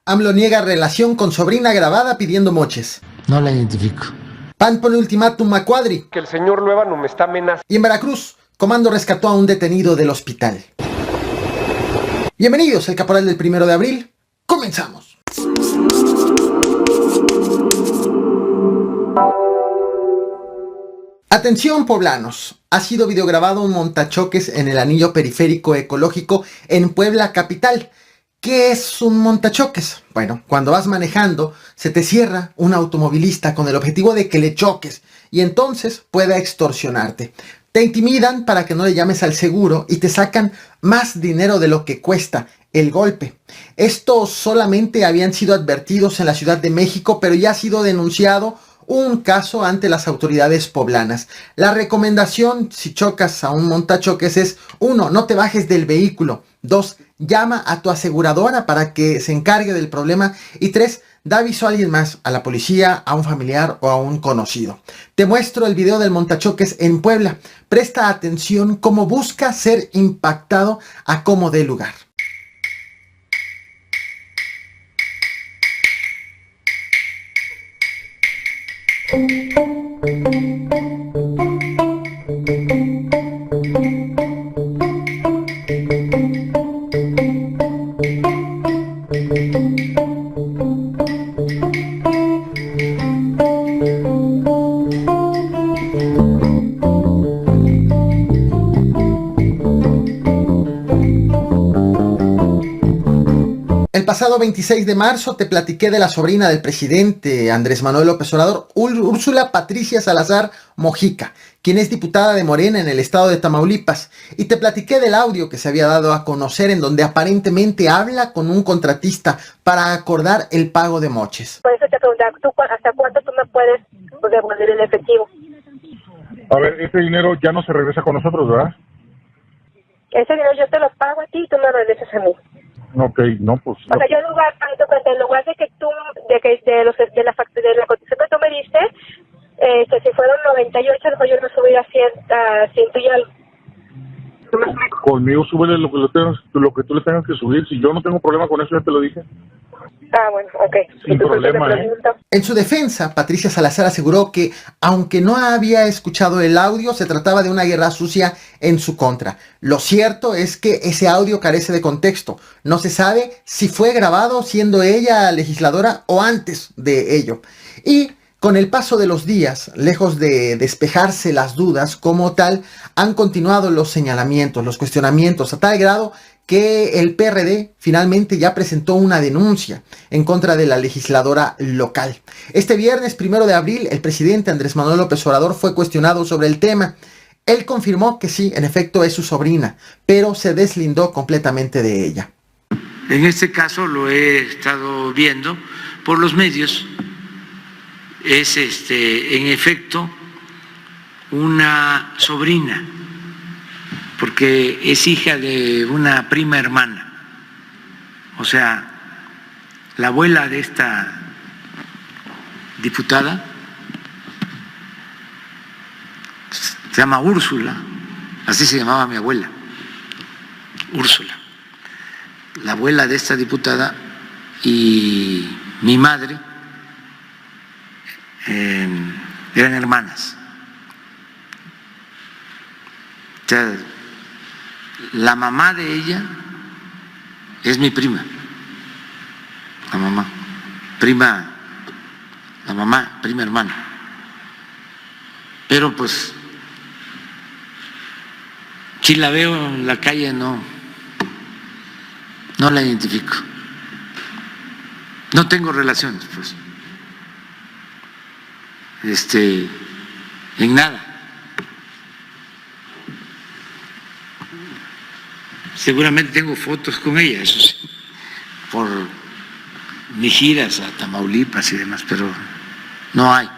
AMLO niega relación con sobrina grabada pidiendo moches. No la identifico. PAN pone ultimátum a Cuadri. Que el señor Luevano me está amenazando. Y en Veracruz, Comando rescató a un detenido del hospital. Bienvenidos al Caporal del 1 de abril. Comenzamos. Atención poblanos, ha sido videograbado un montachoques en el anillo periférico ecológico en Puebla capital. ¿Qué es un montachoques? Bueno, cuando vas manejando, se te cierra un automovilista con el objetivo de que le choques y entonces pueda extorsionarte. Te intimidan para que no le llames al seguro y te sacan más dinero de lo que cuesta el golpe. Estos solamente habían sido advertidos en la Ciudad de México, pero ya ha sido denunciado un caso ante las autoridades poblanas. La recomendación si chocas a un montachoques es 1. No te bajes del vehículo. 2. Llama a tu aseguradora para que se encargue del problema. Y 3. Da aviso a alguien más, a la policía, a un familiar o a un conocido. Te muestro el video del montachoques en Puebla. Presta atención cómo busca ser impactado a como dé lugar. El pasado 26 de marzo te platiqué de la sobrina del presidente Andrés Manuel López Obrador, Úrsula Patricia Salazar Mojica, quien es diputada de Morena en el estado de Tamaulipas, y te platiqué del audio que se había dado a conocer en donde aparentemente habla con un contratista para acordar el pago de moches. Por eso te preguntaba, ¿hasta cuánto tú me puedes devolver el efectivo? A ver, ese dinero ya no se regresa con nosotros, ¿verdad? Ese dinero yo te lo pago a ti y tú me regresas a mí. Ok, no, pues... O sea, yo en lugar de que tú, de la cotización que tú me diste, si fueron 98, a lo mejor yo me subí a 100 y algo. ¿Tú me explico? Conmigo súbele lo que tú le tengas que subir. Si yo no tengo problema con eso, ya te lo dije. Ah, bueno, ok. Sin problema, En su defensa, Patricia Salazar aseguró que, aunque no había escuchado el audio, se trataba de una guerra sucia en su contra. Lo cierto es que ese audio carece de contexto. No se sabe si fue grabado siendo ella legisladora o antes de ello. Y con el paso de los días, lejos de despejarse las dudas como tal, han continuado los señalamientos, los cuestionamientos, a tal grado que el PRD finalmente ya presentó una denuncia en contra de la legisladora local. Este viernes 1 de abril, el presidente Andrés Manuel López Obrador fue cuestionado sobre el tema. Él confirmó que sí, en efecto es su sobrina, pero se deslindó completamente de ella. En este caso lo he estado viendo por los medios. Es en efecto una sobrina, porque es hija de una prima hermana, o sea, la abuela de esta diputada se llama Úrsula, así se llamaba mi abuela, Úrsula, la abuela de esta diputada y mi madre eran hermanas. O sea, la mamá de ella es mi prima, la mamá, prima hermana. Pero pues, si la veo en la calle no la identifico. No tengo relaciones, pues. En nada. Seguramente tengo fotos con ella, eso sí, por mis giras a Tamaulipas y demás, pero no hay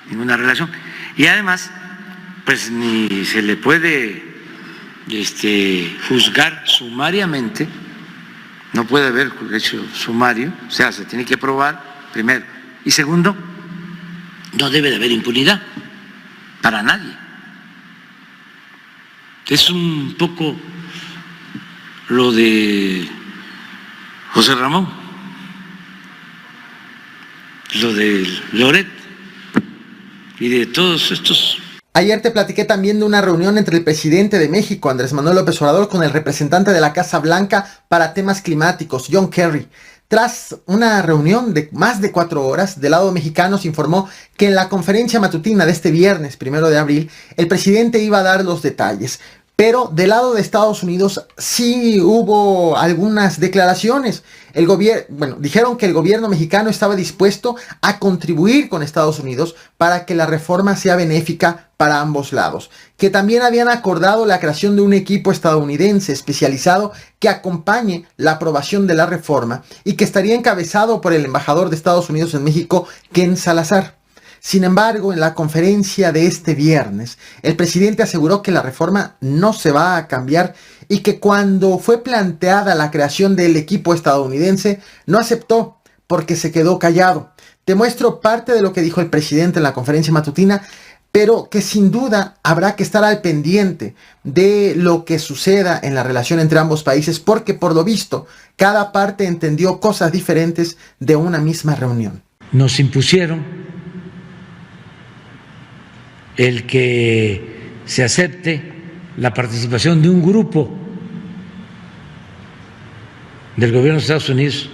ninguna relación. Y además, pues ni se le puede juzgar sumariamente, no puede haber hecho sumario, o sea, se tiene que probar primero. Y segundo, no debe de haber impunidad para nadie. Es un poco lo de José Ramón, lo de Loret y de todos estos. Ayer te platiqué también de una reunión entre el presidente de México, Andrés Manuel López Obrador, con el representante de la Casa Blanca para temas climáticos, John Kerry. Tras una reunión de más de 4 horas, del lado mexicano se informó que en la conferencia matutina de este viernes, 1 de abril, el presidente iba a dar los detalles. Pero del lado de Estados Unidos sí hubo algunas declaraciones. Dijeron que el gobierno mexicano estaba dispuesto a contribuir con Estados Unidos para que la reforma sea benéfica para ambos lados. Que también habían acordado la creación de un equipo estadounidense especializado que acompañe la aprobación de la reforma y que estaría encabezado por el embajador de Estados Unidos en México, Ken Salazar. Sin embargo, en la conferencia de este viernes, el presidente aseguró que la reforma no se va a cambiar y que cuando fue planteada la creación del equipo estadounidense, no aceptó porque se quedó callado. Te muestro parte de lo que dijo el presidente en la conferencia matutina, pero que sin duda habrá que estar al pendiente de lo que suceda en la relación entre ambos países, porque por lo visto, cada parte entendió cosas diferentes de una misma reunión. Nos impusieron el que se acepte la participación de un grupo del gobierno de Estados Unidos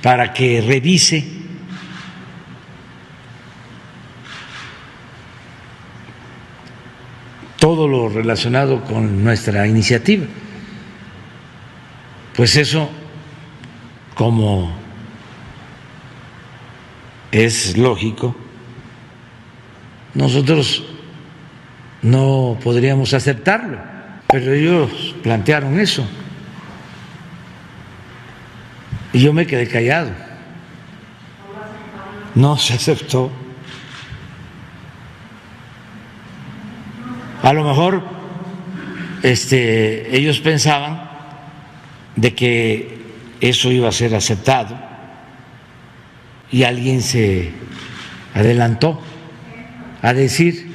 para que revise todo lo relacionado con nuestra iniciativa. Pues eso, como es lógico, nosotros no podríamos aceptarlo, pero ellos plantearon eso y yo me quedé callado. No se aceptó. A lo mejor ellos pensaban de que eso iba a ser aceptado y alguien se adelantó a decir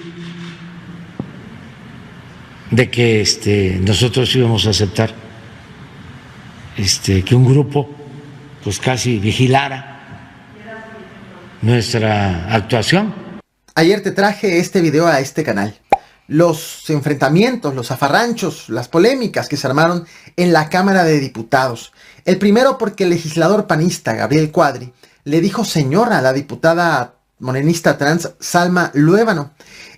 de que nosotros íbamos a aceptar que un grupo pues casi vigilara nuestra actuación. Ayer te traje este video a este canal. Los enfrentamientos, los zafarranchos, las polémicas que se armaron en la Cámara de Diputados. El primero porque el legislador panista Gabriel Cuadri le dijo señora a la diputada morenista trans Salma Luébano.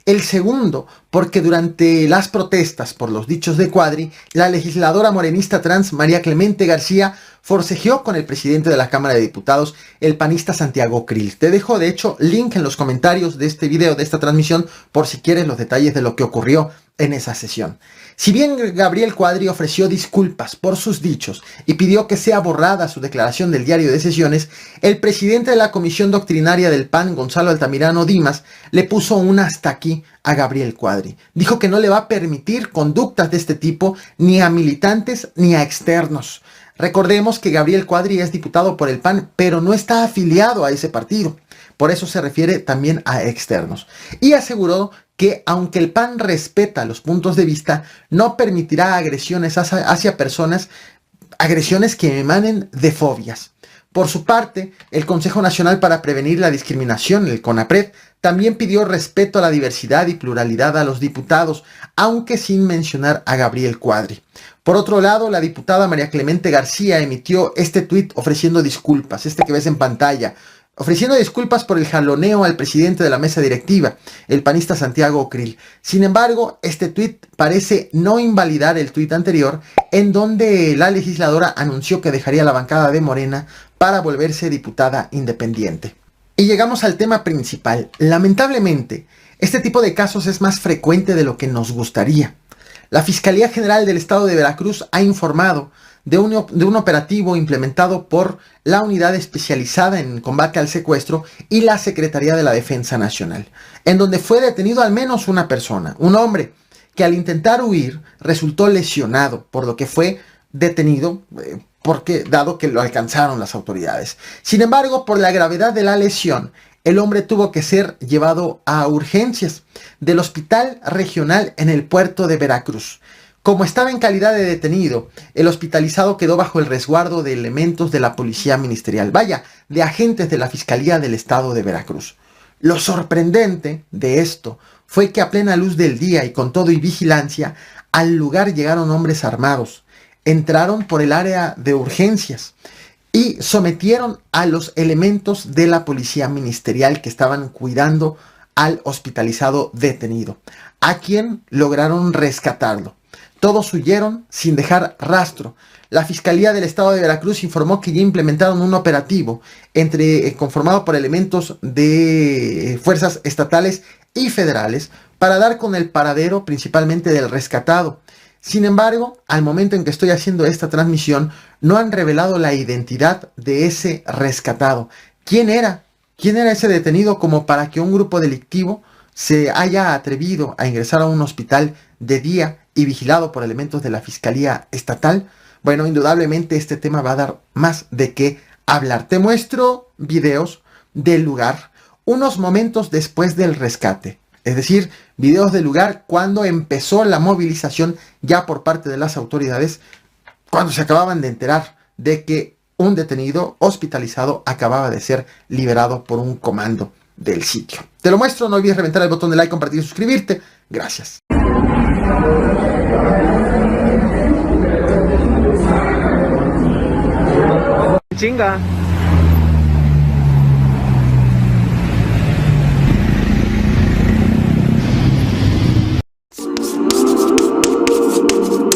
El segundo, porque durante las protestas por los dichos de Cuadri, la legisladora morenista trans María Clemente García forcejeó con el presidente de la Cámara de Diputados, el panista Santiago Krill. Te dejo, de hecho, link en los comentarios de este video, de esta transmisión, por si quieres los detalles de lo que ocurrió en esa sesión. Si bien Gabriel Cuadri ofreció disculpas por sus dichos y pidió que sea borrada su declaración del diario de sesiones, el presidente de la Comisión Doctrinaria del PAN, Gonzalo Altamirano Dimas, le puso un hasta aquí a Gabriel Cuadri. Dijo que no le va a permitir conductas de este tipo ni a militantes ni a externos. Recordemos que Gabriel Cuadri es diputado por el PAN, pero no está afiliado a ese partido. Por eso se refiere también a externos. Y aseguró que aunque el PAN respeta los puntos de vista, no permitirá agresiones hacia personas, agresiones que emanen de fobias. Por su parte, el Consejo Nacional para Prevenir la Discriminación, el CONAPRED, también pidió respeto a la diversidad y pluralidad a los diputados, aunque sin mencionar a Gabriel Cuadri. Por otro lado, la diputada María Clemente García emitió este tuit ofreciendo disculpas, que ves en pantalla, ofreciendo disculpas por el jaloneo al presidente de la mesa directiva, el panista Santiago Krill. Sin embargo, este tuit parece no invalidar el tuit anterior, en donde la legisladora anunció que dejaría la bancada de Morena para volverse diputada independiente. Y llegamos al tema principal. Lamentablemente, este tipo de casos es más frecuente de lo que nos gustaría. La Fiscalía General del Estado de Veracruz ha informado de un operativo implementado por la Unidad Especializada en Combate al Secuestro y la Secretaría de la Defensa Nacional, en donde fue detenido al menos una persona, un hombre, que al intentar huir resultó lesionado, por lo que fue detenido dado que lo alcanzaron las autoridades. Sin embargo, por la gravedad de la lesión, el hombre tuvo que ser llevado a urgencias del Hospital Regional en el puerto de Veracruz. Como estaba en calidad de detenido, el hospitalizado quedó bajo el resguardo de elementos de la policía ministerial. Vaya, de agentes de la Fiscalía del Estado de Veracruz. Lo sorprendente de esto fue que a plena luz del día y con todo y vigilancia, al lugar llegaron hombres armados, entraron por el área de urgencias y sometieron a los elementos de la policía ministerial que estaban cuidando al hospitalizado detenido, a quien lograron rescatarlo. Todos huyeron sin dejar rastro. La Fiscalía del Estado de Veracruz informó que ya implementaron un operativo conformado por elementos de fuerzas estatales y federales para dar con el paradero principalmente del rescatado. Sin embargo, al momento en que estoy haciendo esta transmisión, no han revelado la identidad de ese rescatado. ¿Quién era? ¿Quién era ese detenido como para que un grupo delictivo se haya atrevido a ingresar a un hospital de día y vigilado por elementos de la Fiscalía Estatal? Bueno, indudablemente este tema va a dar más de qué hablar. Te muestro videos del lugar unos momentos después del rescate. Es decir, videos del lugar cuando empezó la movilización ya por parte de las autoridades, cuando se acababan de enterar de que un detenido hospitalizado acababa de ser liberado por un comando del sitio. Te lo muestro, no olvides reventar el botón de like, compartir y suscribirte. Gracias. Chinga.